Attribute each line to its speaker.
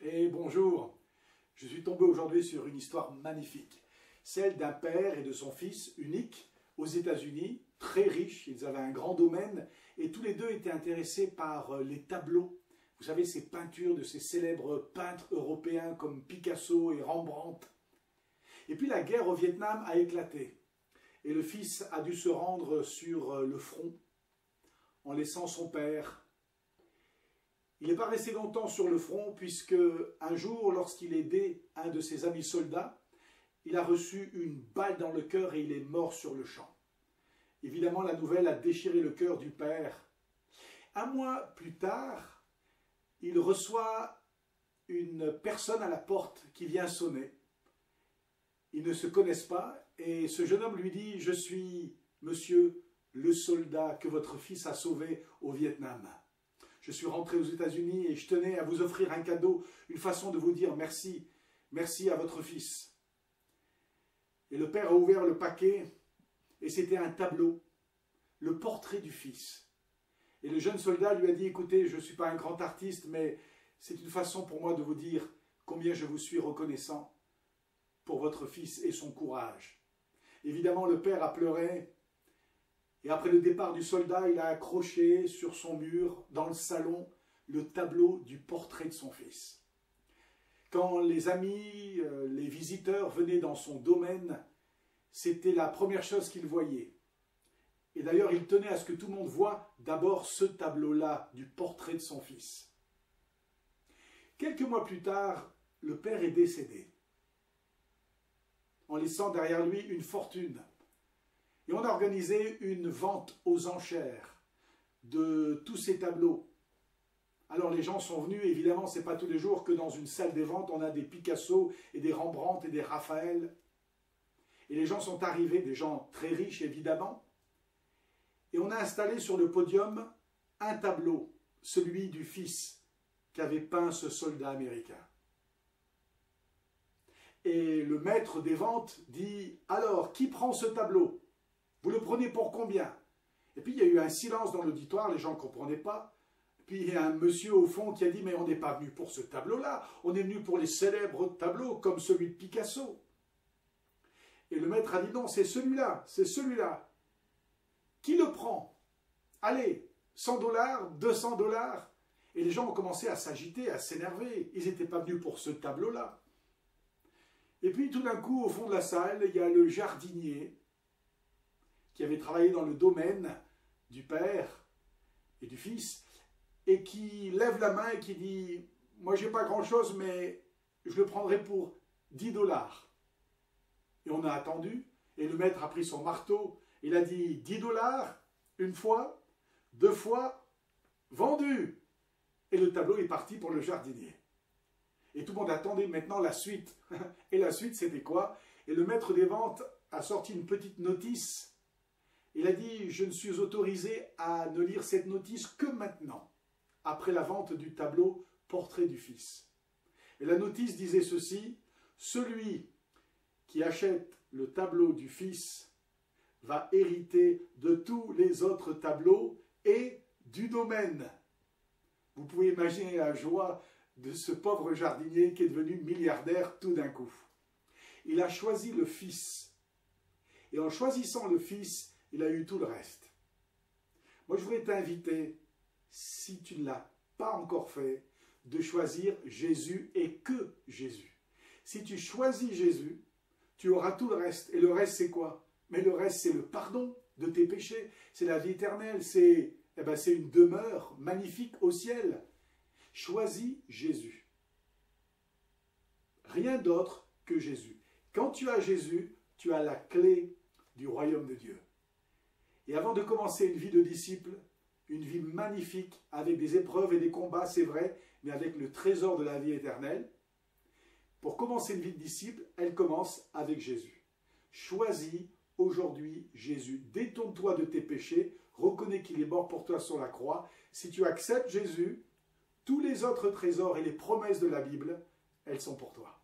Speaker 1: Et bonjour, je suis tombé aujourd'hui sur une histoire magnifique, celle d'un père et de son fils unique aux États-Unis, très riches, ils avaient un grand domaine et tous les deux étaient intéressés par les tableaux. Vous savez, ces peintures de ces célèbres peintres européens comme Picasso et Rembrandt. Et puis la guerre au Vietnam a éclaté et le fils a dû se rendre sur le front en laissant son père. Il n'est pas resté longtemps sur le front puisque un jour, lorsqu'il aidait un de ses amis soldats, il a reçu une balle dans le cœur et il est mort sur le champ. Évidemment, la nouvelle a déchiré le cœur du père. Un mois plus tard, il reçoit une personne à la porte qui vient sonner. Ils ne se connaissent pas et ce jeune homme lui dit « Je suis monsieur le soldat que votre fils a sauvé au Vietnam. Je suis rentré aux États-Unis et je tenais à vous offrir un cadeau, une façon de vous dire merci, merci à votre fils. » Et le père a ouvert le paquet et c'était un tableau, le portrait du fils. Et le jeune soldat lui a dit « Écoutez, je ne suis pas un grand artiste, mais c'est une façon pour moi de vous dire combien je vous suis reconnaissant pour votre fils et son courage. » Évidemment, le père a pleuré. Et après le départ du soldat, il a accroché sur son mur, dans le salon, le tableau du portrait de son fils. Quand les amis, les visiteurs venaient dans son domaine, c'était la première chose qu'ils voyaient. Et d'ailleurs, il tenait à ce que tout le monde voie d'abord ce tableau-là du portrait de son fils. Quelques mois plus tard, le père est décédé, en laissant derrière lui une fortune. Et on a organisé une vente aux enchères de tous ces tableaux. Alors les gens sont venus, évidemment, ce n'est pas tous les jours que dans une salle des ventes, on a des Picasso et des Rembrandt et des Raphaël. Et les gens sont arrivés, des gens très riches évidemment. Et on a installé sur le podium un tableau, celui du fils qu'avait peint ce soldat américain. Et le maître des ventes dit « Alors, qui prend ce tableau ? Vous le prenez pour combien ?» Et puis il y a eu un silence dans l'auditoire, les gens ne comprenaient pas. Puis il y a un monsieur au fond qui a dit « Mais on n'est pas venu pour ce tableau-là, on est venu pour les célèbres tableaux comme celui de Picasso. » Et le maître a dit « Non, c'est celui-là, c'est celui-là. Qui le prend? Allez, 100 $, 200 $. Et les gens ont commencé à s'agiter, à s'énerver. Ils n'étaient pas venus pour ce tableau-là. Et puis tout d'un coup, au fond de la salle, il y a le jardinier qui avait travaillé dans le domaine du père et du fils, et qui lève la main et qui dit « Moi, j'ai pas grand-chose, mais je le prendrai pour 10 $. » Et on a attendu, et le maître a pris son marteau, il a dit « 10 $, une fois, 2 fois, vendu !» Et le tableau est parti pour le jardinier. Et tout le monde attendait maintenant la suite. Et la suite, c'était quoi? Et le maître des ventes a sorti une petite notice. Il a dit « Je ne suis autorisé à ne lire cette notice que maintenant, après la vente du tableau portrait du fils. » Et la notice disait ceci: « Celui qui achète le tableau du fils va hériter de tous les autres tableaux et du domaine. » Vous pouvez imaginer la joie de ce pauvre jardinier qui est devenu milliardaire tout d'un coup. Il a choisi le fils. Et en choisissant le fils, il a eu tout le reste. Moi, je voudrais t'inviter, si tu ne l'as pas encore fait, de choisir Jésus et que Jésus. Si tu choisis Jésus, tu auras tout le reste. Et le reste, c'est quoi? Mais le reste, c'est le pardon de tes péchés. C'est la vie éternelle. C'est une demeure magnifique au ciel. Choisis Jésus. Rien d'autre que Jésus. Quand tu as Jésus, tu as la clé du royaume de Dieu. Et avant de commencer une vie de disciple, une vie magnifique, avec des épreuves et des combats, c'est vrai, mais avec le trésor de la vie éternelle, pour commencer une vie de disciple, elle commence avec Jésus. Choisis aujourd'hui Jésus. Détourne-toi de tes péchés, reconnais qu'il est mort pour toi sur la croix. Si tu acceptes Jésus, tous les autres trésors et les promesses de la Bible, elles sont pour toi.